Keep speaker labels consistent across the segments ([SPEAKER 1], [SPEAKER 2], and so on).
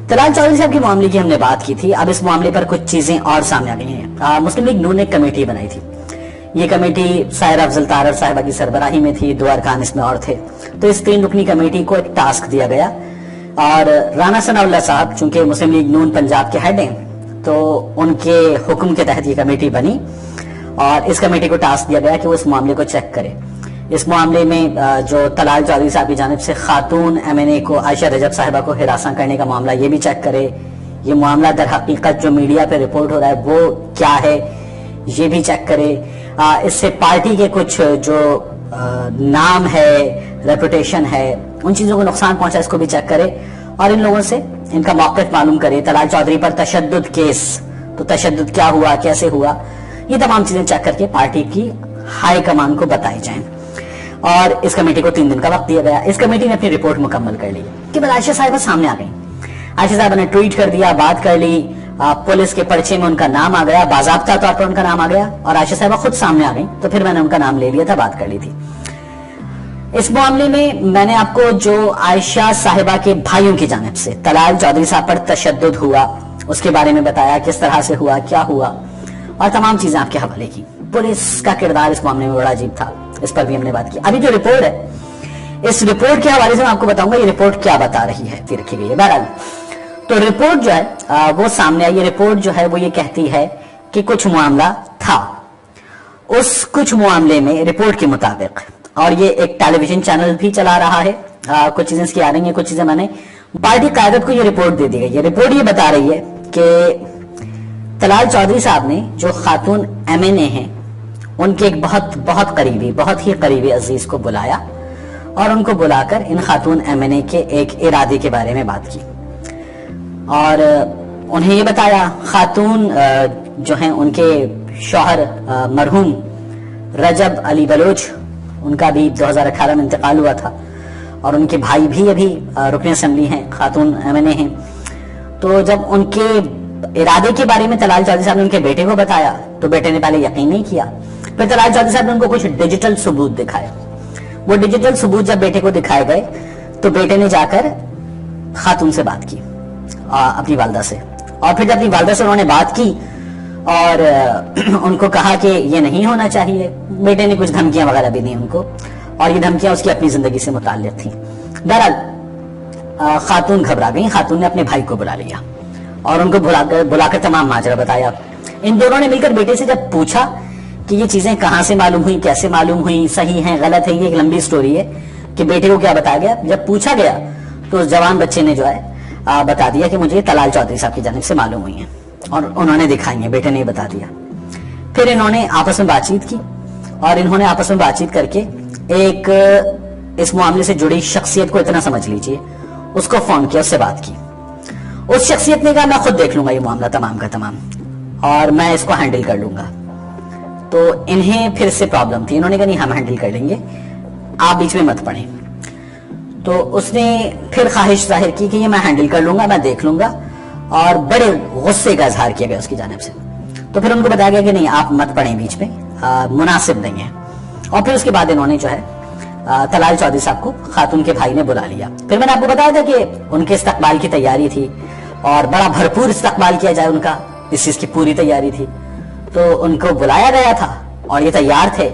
[SPEAKER 1] तलाल चौधरी साहब के मामले की हमने बात की थी। अब इस मामले पर कुछ चीजें और सामने आ गई हैं। मुस्लिम लीग नून ने एक कमेटी बनाई थी। ये कमेटी साहिरा अफजल तारर साहिबा की सरबराही में थी, 2 अरकान इसमें और थे। तो इस 3 रुकनी कमेटी को एक टास्क दिया गया और राना सनाउल्लाह साहब चूंकि मुस्लिम लीग नून पंजाब के हेड हैं, तो उनके हुक्म के तहत ये कमेटी बनी और इस कमेटी को टास्क दिया गया कि वो इस मामले को चेक करे। इस मामले में जो तलाल चौधरी साहब की जानिब से खातून एमएनए को आयशा रजब साहिबा को हिरासत करने का मामला, ये भी चेक करे। ये मामला दर हकीकत जो मीडिया पे रिपोर्ट हो रहा है वो क्या है, ये भी चेक करे। इससे पार्टी के कुछ जो नाम है, रेपुटेशन है, उन चीजों को नुकसान पहुंचा, इसको भी चेक करे और इन लोगों से इनका मौक़िफ़ मालूम करे। तलाल चौधरी पर तशद्दुद केस, तो तशद्दुद क्या हुआ, कैसे हुआ, ये तमाम चीजें चेक करके पार्टी की हाई कमान को बताई जाएं। और इस कमेटी को 3 दिन का वक्त दिया गया। इस कमेटी ने अपनी रिपोर्ट मुकम्मल कर ली कि बाद आयशा साहिबा सामने आ गई। आयशा साहिबा ने ट्वीट कर दिया, बात कर ली, पुलिस के पर्चे में उनका नाम आ गया, बाज़ाब्ता तौर पर उनका नाम आ गया और आयशा साहिबा खुद सामने आ गई। तो फिर मैंने उनका नाम ले लिया था, बात कर ली थी। इस मामले में मैंने आपको जो आयशा साहिबा के भाइयों की जानिब से तलाल चौधरी साहब पर तशद्दुद हुआ उसके बारे में बताया, किस तरह से हुआ, क्या हुआ और तमाम चीजें आपके हवाले की। पुलिस का किरदार इस मामले में बड़ा अजीब था, इस पर भी हमने बात की। अभी जो रिपोर्ट है, इस रिपोर्ट के हवाले से मैं आपको बताऊंगा ये रिपोर्ट क्या बता रही है, रखी गई है। बहरहाल तो रिपोर्ट जो है वो सामने आई। ये रिपोर्ट जो है वो ये कहती है कि कुछ मामला था। उस कुछ मामले में रिपोर्ट के मुताबिक, और ये एक टेलीविजन चैनल भी चला रहा है, कुछ चीजें इसकी आ रही हैं, कुछ चीजें मैंने पार्टी कायदत को ये रिपोर्ट दे दी गई। ये रिपोर्ट ये बता रही है कि तलाल चौधरी साहब ने जो खातून एमएनए हैं उनके एक बहुत करीबी, बहुत ही करीबी अजीज को बुलाया और उनको बुलाकर इन खातून एमएनए के एक इरादे के बारे में बात की और उन्हें ये बताया। खातून जो हैं उनके शौहर मरहूम रजब अली बलोच, उनका भी 2018 में इंतकाल हुआ था और उनके भाई भी अभी रुकन असेंबली हैं, खातून एमएनए हैं। तो जब उनके इरादे के बारे में तलाल चौधरी साहब ने उनके बेटे को बताया तो बेटे ने पहले यकीन नहीं किया। फिर तलाल चौधरी साहब ने उनको कुछ डिजिटल सबूत दिखाए। वो डिजिटल सबूत जब बेटे को दिखाए गए तो बेटे ने जाकर खातून से बात की, अपनी वालदा से, और फिर जब अपनी वालदा से उन्होंने बात की और उनको कहा कि ये नहीं होना चाहिए, बेटे ने कुछ धमकियां वगैरह भी दी उनको और ये धमकियां उसकी अपनी जिंदगी से मुताल्लिक थी। बहरहाल खातून घबरा गई। खातून ने अपने भाई को बुला लिया और उनको बुलाकर तमाम माजरा बताया। इन दोनों ने मिलकर बेटे से जब पूछा कि ये चीजें कहां से मालूम हुई, कैसे मालूम हुई, सही हैं, गलत है, ये एक लंबी स्टोरी है कि बेटे को क्या बताया गया। जब पूछा गया तो उस जवान बच्चे ने जो है बता दिया कि मुझे तलाल चौधरी साहब की जानिब से मालूम हुई है और उन्होंने दिखाई है, बेटे ने बता दिया। फिर इन्होंने आपस में बातचीत की और इन्होंने आपस में बातचीत करके एक इस मामले से जुड़ी शख्सियत को, इतना समझ लीजिए, उसको फोन किया, उससे बात की। उस शख्सियत ने कहा मैं खुद देख लूंगा ये मामला तमाम का तमाम और मैं इसको हैंडल कर लूंगा। तो इन्हें फिर से प्रॉब्लम थी। इन्होंने कहा नहीं, हम हैंडल कर लेंगे, आप बीच में मत पड़े। तो उसने फिर ख्वाहिश जाहिर की कि ये मैं हैंडल कर लूंगा, मैं देख लूंगा, और बड़े गुस्से का इजहार किया गया उसकी जानिब से। तो फिर उनको बताया गया कि नहीं, आप मत पड़े बीच में, मुनासिब नहीं है। और फिर उसके बाद इन्होंने जो है तलाल चौधरी साहब को खातून के भाई ने बुला लिया। फिर मैंने आपको बताया था कि उनके इस्तकबाल की तैयारी थी और बड़ा भरपूर इस्तकबाल किया जाए उनका, इस चीज की पूरी तैयारी थी। तो उनको बुलाया गया था और ये तैयार थे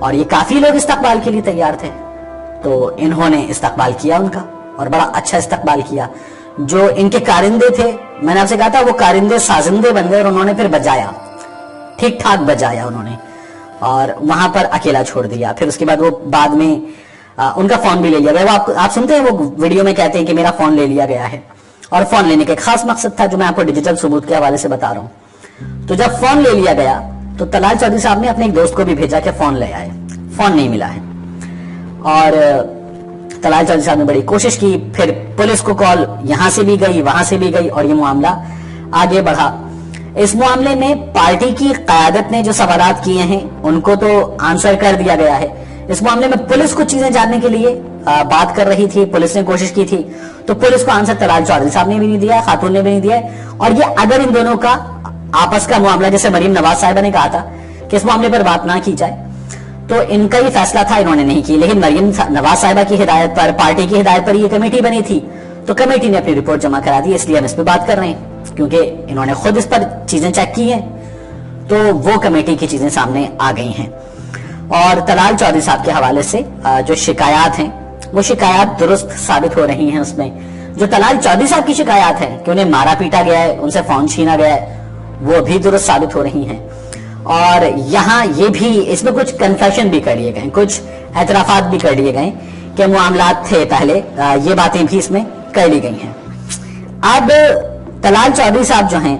[SPEAKER 1] और ये काफी लोग इस्तकबाल के लिए तैयार थे। तो इन्होंने इस्तकबाल किया उनका और बड़ा अच्छा इस्तकबाल किया। जो इनके कारिंदे थे, मैंने आपसे कहा था, वो कारिंदे साजिंदे बन गए और उन्होंने फिर बजाया, ठीक ठाक बजाया उन्होंने और वहां पर अकेला छोड़ दिया। फिर उसके बाद वो बाद में उनका फोन भी ले लिया गया। वो आप सुनते हैं, वो वीडियो में कहते हैं कि मेरा फोन ले लिया गया है और फोन लेने का एक खास मकसद था जो मैं आपको डिजिटल सबूत के हवाले से बता रहा हूं। तो जब फोन ले लिया गया तो तलाल चौधरी साहब ने अपने एक दोस्त को भी भेजा कि फोन ले आए। फोन नहीं मिला है और तलाल चौधरी साहब ने बड़ी कोशिश की। फिर पुलिस को कॉल यहां से भी गई, वहां से भी गई और ये मामला आगे बढ़ा। इस मामले में पार्टी की क़यादत ने जो सवालात किए हैं उनको तो आंसर कर दिया गया है। इस मामले में पुलिस कुछ चीजें जानने के लिए बात कर रही थी, पुलिस ने कोशिश की थी, तो पुलिस को आंसर तलाल चौधरी साहब ने भी नहीं दिया, खातून ने भी नहीं दिया। और ये अगर इन दोनों का आपस का मामला, जैसे मरीम नवाज साहिबा ने कहा था कि इस मामले पर बात ना की जाए, तो इनका ही फैसला था, इन्होंने नहीं की। लेकिन मरीम नवाज साहिबा की हिदायत पर, पार्टी की हिदायत पर ये कमेटी बनी थी, तो कमेटी ने अपनी रिपोर्ट जमा करा दी, इसलिए हम इस पे बात कर रहे हैं क्योंकि इन्होंने खुद इस पर चीजें चेक की हैं, तो वो कमेटी की चीजें सामने आ गई हैं। और तलाल चौधरी साहब के हवाले से जो शिकायत हैं वो शिकायत दुरुस्त साबित हो रही हैं। उसमें जो तलाल चौधरी साहब की शिकायत है कि उन्हें मारा पीटा गया है, उनसे फोन छीना गया है, वो भी दुरुस्त साबित हो रही हैं। और यहाँ ये भी इसमें कुछ कन्फेशन भी कर लिए गए, कुछ एतराफात भी कर लिए गए कि मामलात थे पहले, ये बातें भी इसमें कर ली गई हैं। अब तलाल चौधरी साहब जो हैं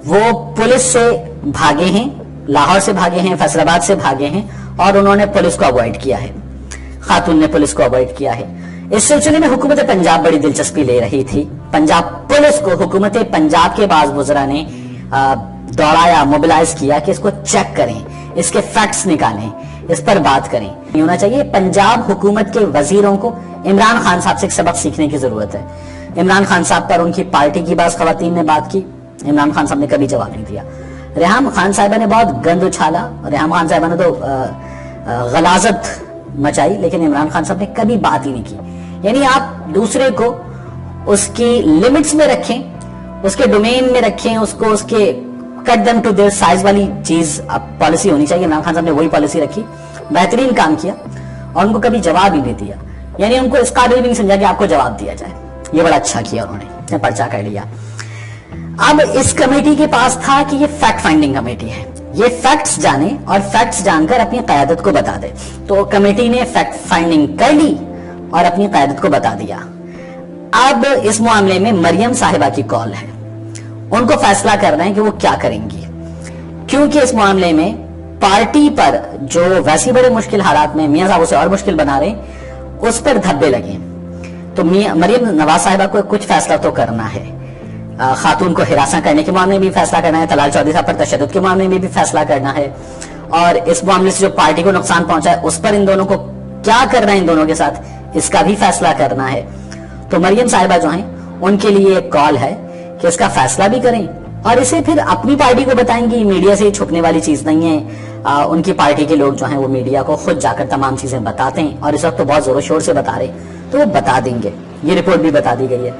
[SPEAKER 1] वो पुलिस से भागे हैं, लाहौर से भागे हैं, फैसलाबाद से भागे हैं, और उन्होंने पुलिस को अवॉइड किया है, खातून ने पुलिस को अवॉइड किया है। इस सिलसिले में हुकूमत पंजाब बड़ी दिलचस्पी ले रही थी। पंजाब पुलिस को हुकूमत पंजाब के बाज़ वज़रा ने दौड़ाया, मोबिलाइज किया कि इसको चेक करें, इसके फैक्ट्स निकालें, इस पर बात करें। नहीं होना चाहिए। पंजाब हुकूमत के वजीरों को इमरान खान साहब से एक सबक सीखने की जरूरत है। इमरान खान साहब पर उनकी पार्टी की बाज़ खवातीन ने बात की, इमरान खान साहब ने कभी जवाब नहीं दिया। रेहाम खान साहिबा ने बहुत गंद उछाला, रेहाम खान साहिबा ने तो गलाजत मचाई, लेकिन इमरान खान साहब ने कभी बात ही नहीं की। यानी आप दूसरे को उसकी लिमिट्स में रखें, उसके डोमेन में रखें, उसको उसके cut them to their size वाली चीज पॉलिसी होनी चाहिए। इमरान खान साहब ने वही पॉलिसी रखी, बेहतरीन काम किया, और उनको कभी जवाब ही नहीं दिया। यानी उनको इस काबिल भी नहीं समझा कि आपको जवाब दिया जाए। ये बड़ा अच्छा किया उन्होंने, पर्चा कर लिया। अब इस कमेटी के पास था कि ये फैक्ट फाइंडिंग कमेटी है, ये फैक्ट्स जाने और फैक्ट्स जानकर अपनी क़यादत को बता दे। तो कमेटी ने फैक्ट फाइंडिंग कर ली और अपनी क़यादत को बता दिया। अब इस मामले में मरियम साहिबा की कॉल है, उनको फैसला करना है कि वो क्या करेंगी, क्योंकि इस मामले में पार्टी पर जो वैसे बड़े मुश्किल हालात में मियां साहब उसे और मुश्किल बना रहे, उस पर धब्बे लगे। तो मरियम नवाज साहिबा को कुछ फैसला तो करना है। खातून को हिरासा करने के मामले में भी फैसला करना है, तलाल चौधरी साहब पर तशद्दुद के मामले में भी फैसला करना है, और इस मामले से जो पार्टी को नुकसान पहुंचा है उस पर इन दोनों को क्या करना है, इन दोनों के साथ, इसका भी फैसला करना है। तो मरियम साहिबा जो हैं उनके लिए एक कॉल है कि इसका फैसला भी करें और इसे फिर अपनी पार्टी को बताएंगी। मीडिया से छुपने वाली चीज नहीं है। उनकी पार्टी के लोग जो हैं वो मीडिया को खुद जाकर तमाम चीजें बताते हैं, और इस वक्त तो बहुत जोरों शोर से बता रहे, तो वो बता देंगे। ये रिपोर्ट भी बता दी गई है,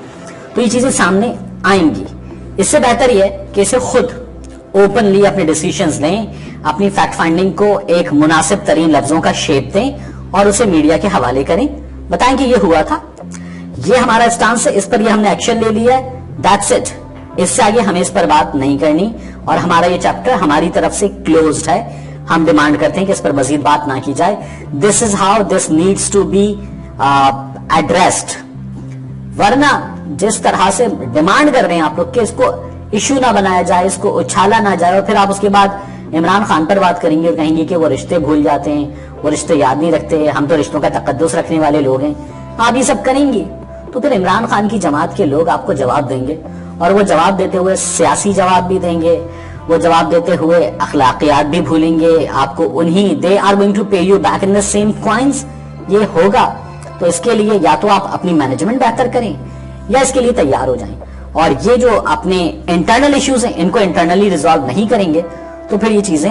[SPEAKER 1] तो ये चीजें सामने आएंगी। इससे बेहतर ये कि इसे खुद ओपनली अपने डिसीजंस लें, अपनी फैक्ट फाइंडिंग को एक मुनासिब तरीन लफ्जों का शेप दें और उसे मीडिया के हवाले करें, बताएं कि ये हुआ था, ये हमारा स्टांस है, इस पर ये हमने एक्शन ले लिया है, दैट्स इट। इससे आगे हमें इस पर बात नहीं करनी, और हमारा ये चैप्टर हमारी तरफ से क्लोज्ड है। हम डिमांड करते हैं कि इस पर मजीद बात ना की जाए। This is how this needs to be addressed. वरना जिस तरह से डिमांड कर रहे हैं आप लोग कि इसको इशू ना बनाया जाए, इसको उछाला ना जाए, और फिर आप उसके बाद इमरान खान पर बात करेंगे और कहेंगे कि वो रिश्ते भूल जाते हैं, वो रिश्ते याद नहीं रखते, हम तो रिश्तों का तकद्दुस रखने वाले लोग हैं, आप ये सब करेंगे तो फिर इमरान खान की जमात के लोग आपको जवाब देंगे, और वो जवाब देते हुए सियासी जवाब भी देंगे, वो जवाब देते हुए अखलाकियात भी भूलेंगे आपको। उन्हीं दे आर गोइंग टू पे you back in the same coins. ये होगा तो इसके लिए या तो आप अपनी मैनेजमेंट बेहतर करें या इसके लिए तैयार हो जाएं, और ये जो अपने इंटरनल इश्यूज हैं इनको इंटरनली रिजॉल्व नहीं करेंगे तो फिर ये चीजें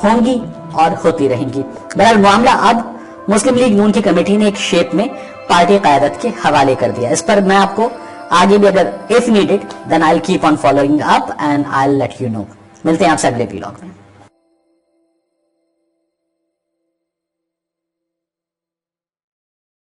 [SPEAKER 1] होंगी और होती रहेंगी। बहरहाल मामला अब मुस्लिम लीग नून की कमेटी ने एक शेप में पार्टी क़यादत के हवाले कर दिया। इस पर मैं आपको आगे भी अगर if needed then I will keep on following up and I will let you know. मिलते हैं आपसे अगले व्लॉग में।